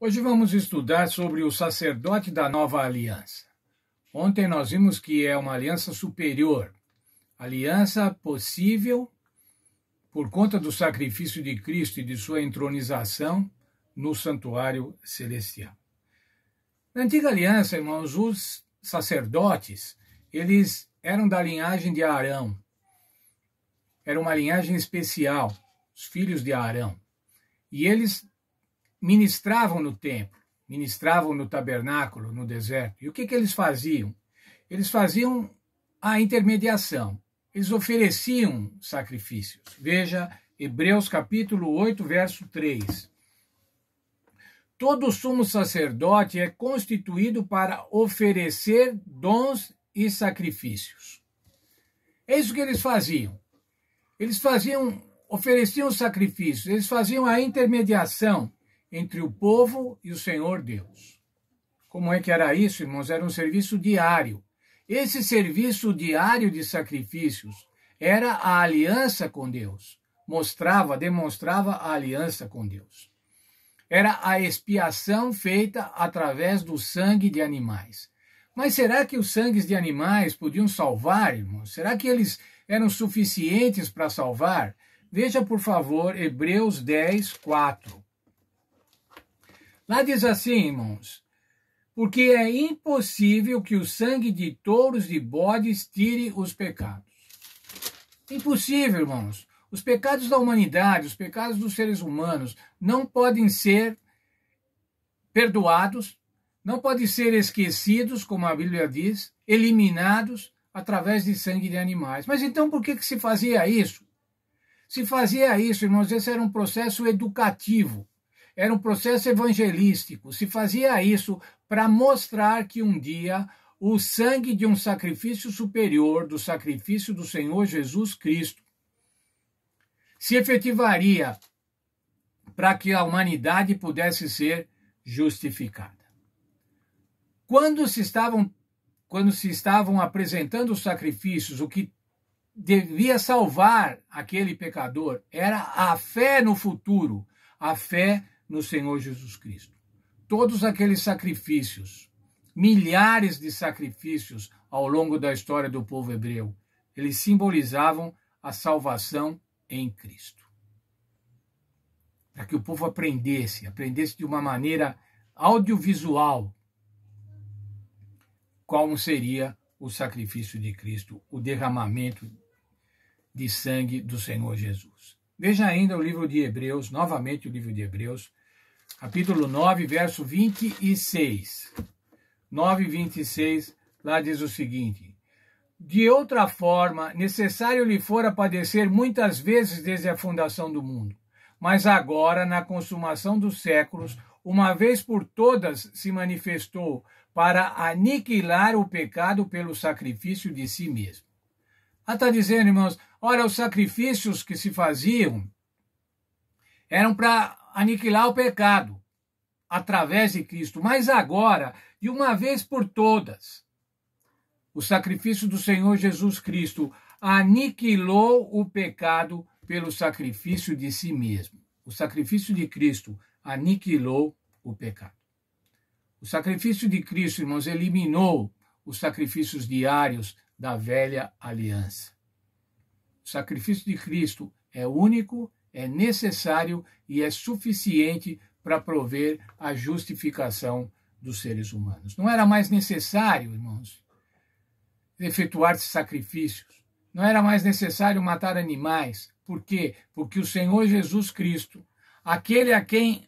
Hoje vamos estudar sobre o sacerdote da nova aliança. Ontem nós vimos que é uma aliança superior, aliança possível por conta do sacrifício de Cristo e de sua entronização no santuário celestial. Na antiga aliança, irmãos, os sacerdotes, eles eram da linhagem de Arão. Era uma linhagem especial, os filhos de Arão. E eles ministravam no templo, ministravam no tabernáculo, no deserto. E o que eles faziam? Eles faziam a intermediação. Eles ofereciam sacrifícios. Veja Hebreus capítulo 8, verso 3. Todo sumo sacerdote é constituído para oferecer dons e sacrifícios. É isso que eles faziam. Eles ofereciam sacrifícios, eles faziam a intermediação entre o povo e o Senhor Deus. Como é que era isso, irmãos? Era um serviço diário. Esse serviço diário de sacrifícios era a aliança com Deus. Demonstrava a aliança com Deus. Era a expiação feita através do sangue de animais. Mas será que os sangues de animais podiam salvar, irmãos? Será que eles eram suficientes para salvar? Veja, por favor, Hebreus 10, 4. Lá diz assim, irmãos: porque é impossível que o sangue de touros e bodes tire os pecados. Impossível, irmãos. Os pecados da humanidade, os pecados dos seres humanos não podem ser perdoados, não podem ser esquecidos, como a Bíblia diz, eliminados através de sangue de animais. Mas então por que se fazia isso? Se fazia isso, irmãos, esse era um processo educativo, era um processo evangelístico. Se fazia isso para mostrar que um dia o sangue de um sacrifício superior, do sacrifício do Senhor Jesus Cristo, se efetivaria para que a humanidade pudesse ser justificada. Quando se estavam apresentando os sacrifícios, o que devia salvar aquele pecador era a fé no futuro, a fé no Senhor Jesus Cristo. Todos aqueles sacrifícios, milhares de sacrifícios ao longo da história do povo hebreu, eles simbolizavam a salvação em Cristo. Para que o povo aprendesse de uma maneira audiovisual como seria o sacrifício de Cristo, o derramamento de sangue do Senhor Jesus. Veja ainda o livro de Hebreus, novamente o livro de Hebreus, capítulo 9, verso 26. 9, 26, lá diz o seguinte: de outra forma, necessário lhe fora padecer muitas vezes desde a fundação do mundo. Mas agora, na consumação dos séculos, uma vez por todas se manifestou para aniquilar o pecado pelo sacrifício de si mesmo. Está dizendo, irmãos, olha, os sacrifícios que se faziam eram para aniquilar o pecado através de Cristo. Mas agora, de uma vez por todas, o sacrifício do Senhor Jesus Cristo aniquilou o pecado pelo sacrifício de si mesmo. O sacrifício de Cristo aniquilou o pecado. O sacrifício de Cristo, irmãos, eliminou os sacrifícios diários da velha aliança. O sacrifício de Cristo é único, é necessário e é suficiente para prover a justificação dos seres humanos. Não era mais necessário, irmãos, efetuar sacrifícios. Não era mais necessário matar animais. Por quê? Porque o Senhor Jesus Cristo, aquele a quem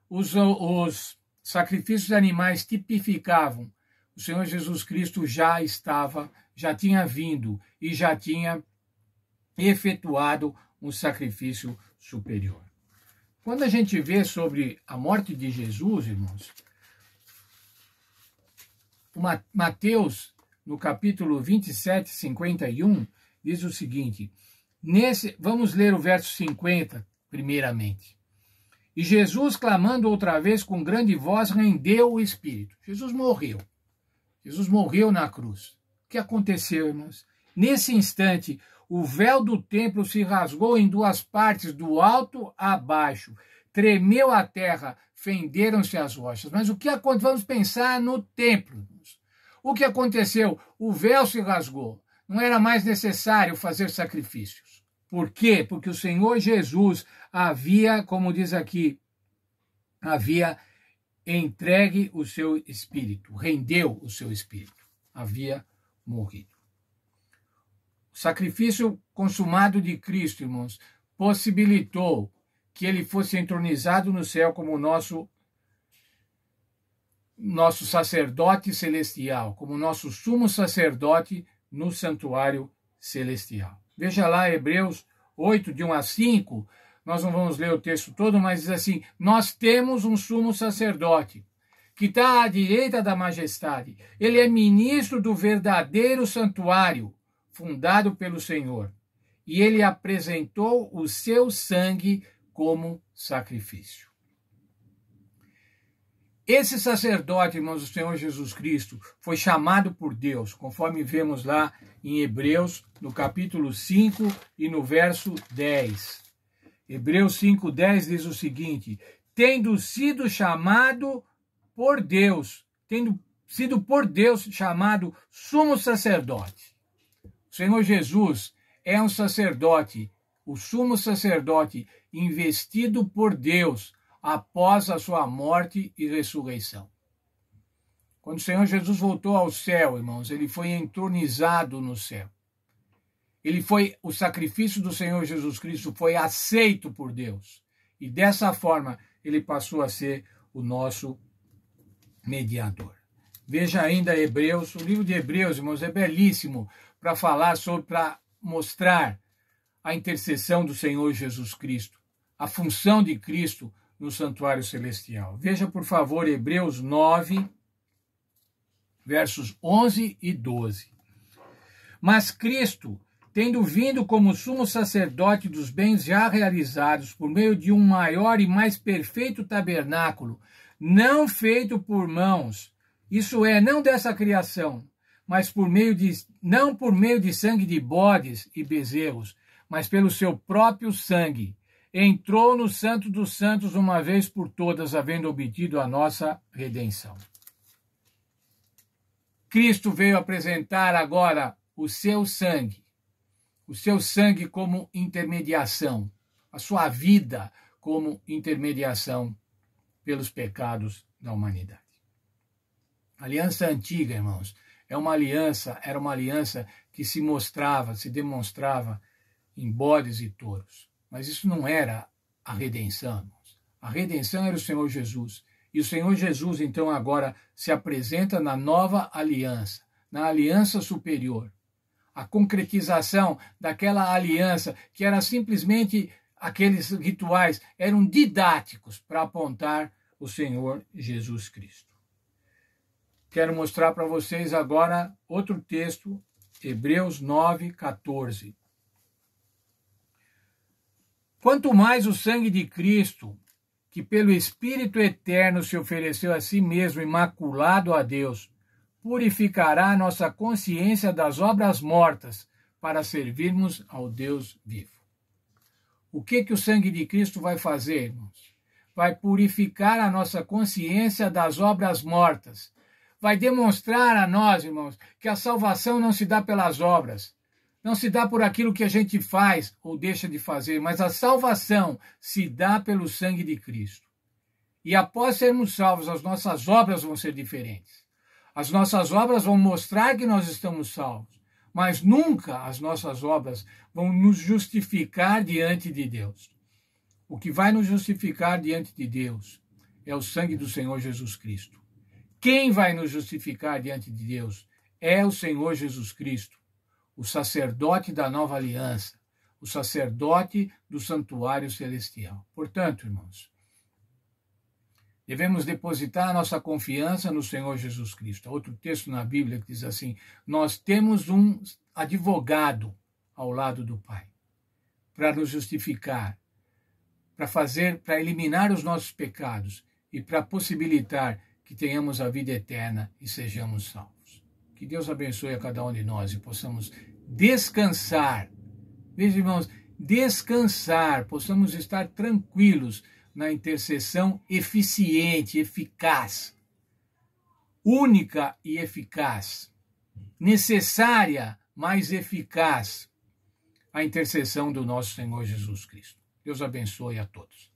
os sacrifícios de animais tipificavam, o Senhor Jesus Cristo já tinha vindo e já tinha efetuado um sacrifício superior. Quando a gente vê sobre a morte de Jesus, irmãos, Mateus, no capítulo 27, 51, diz o seguinte, vamos ler o verso 50, primeiramente. E Jesus, clamando outra vez com grande voz, rendeu o Espírito. Jesus morreu. Jesus morreu na cruz. O que aconteceu, irmãos? Nesse instante, o véu do templo se rasgou em duas partes, do alto a baixo, tremeu a terra, fenderam-se as rochas. Mas o que aconteceu? Vamos pensar no templo. O que aconteceu? O véu se rasgou. Não era mais necessário fazer sacrifícios. Por quê? Porque o Senhor Jesus havia, como diz aqui, havia entregue o seu espírito, rendeu o seu espírito, havia morrido. O sacrifício consumado de Cristo, irmãos, possibilitou que ele fosse entronizado no céu como nosso sacerdote celestial, como nosso sumo sacerdote no santuário celestial. Veja lá Hebreus 8, de 1 a 5, nós não vamos ler o texto todo, mas diz assim: nós temos um sumo sacerdote que está à direita da majestade. Ele é ministro do verdadeiro santuário, fundado pelo Senhor. E ele apresentou o seu sangue como sacrifício. Esse sacerdote, irmãos, do Senhor Jesus Cristo, foi chamado por Deus, conforme vemos lá em Hebreus, no capítulo 5 e no verso 10. Hebreus 5:10 diz o seguinte: tendo sido chamado por Deus, tendo sido por Deus chamado sumo sacerdote. O Senhor Jesus é um sacerdote, o sumo sacerdote investido por Deus após a sua morte e ressurreição. Quando o Senhor Jesus voltou ao céu, irmãos, ele foi entronizado no céu. O sacrifício do Senhor Jesus Cristo foi aceito por Deus. E dessa forma, ele passou a ser o nosso mediador. Veja ainda Hebreus, o livro de Hebreus, irmãos, é belíssimo para mostrar a intercessão do Senhor Jesus Cristo, a função de Cristo no santuário celestial. Veja, por favor, Hebreus 9, versos 11 e 12. Mas Cristo, tendo vindo como sumo sacerdote dos bens já realizados por meio de um maior e mais perfeito tabernáculo, não feito por mãos, isso é, não dessa criação, mas não por meio de sangue de bodes e bezerros, mas pelo seu próprio sangue, entrou no Santo dos Santos uma vez por todas, havendo obtido a nossa redenção. Cristo veio apresentar agora o seu sangue como intermediação, a sua vida como intermediação pelos pecados da humanidade. A aliança antiga, irmãos, era uma aliança que se demonstrava em bodes e touros. Mas isso não era a redenção, irmãos. A redenção era o Senhor Jesus. E o Senhor Jesus, então, agora se apresenta na nova aliança, na aliança superior. A concretização daquela aliança que era simplesmente aqueles rituais, eram didáticos para apontar o Senhor Jesus Cristo. Quero mostrar para vocês agora outro texto, Hebreus 9, 14. Quanto mais o sangue de Cristo, que pelo Espírito Eterno se ofereceu a si mesmo imaculado a Deus, purificará a nossa consciência das obras mortas para servirmos ao Deus vivo. O que o sangue de Cristo vai fazer, irmãos? Vai purificar a nossa consciência das obras mortas. Vai demonstrar a nós, irmãos, que a salvação não se dá pelas obras. Não se dá por aquilo que a gente faz ou deixa de fazer, mas a salvação se dá pelo sangue de Cristo. E após sermos salvos, as nossas obras vão ser diferentes. As nossas obras vão mostrar que nós estamos salvos, mas nunca as nossas obras vão nos justificar diante de Deus. O que vai nos justificar diante de Deus é o sangue do Senhor Jesus Cristo. Quem vai nos justificar diante de Deus é o Senhor Jesus Cristo, o sacerdote da nova aliança, o sacerdote do santuário celestial. Portanto, irmãos, devemos depositar a nossa confiança no Senhor Jesus Cristo. Há outro texto na Bíblia que diz assim: nós temos um advogado ao lado do Pai, para nos justificar, para eliminar os nossos pecados e para possibilitar que tenhamos a vida eterna e sejamos salvos. Que Deus abençoe a cada um de nós e possamos descansar. Veja, irmãos, descansar, possamos estar tranquilos na intercessão eficiente, eficaz, única e eficaz, necessária, mas eficaz, a intercessão do nosso Senhor Jesus Cristo. Deus abençoe a todos.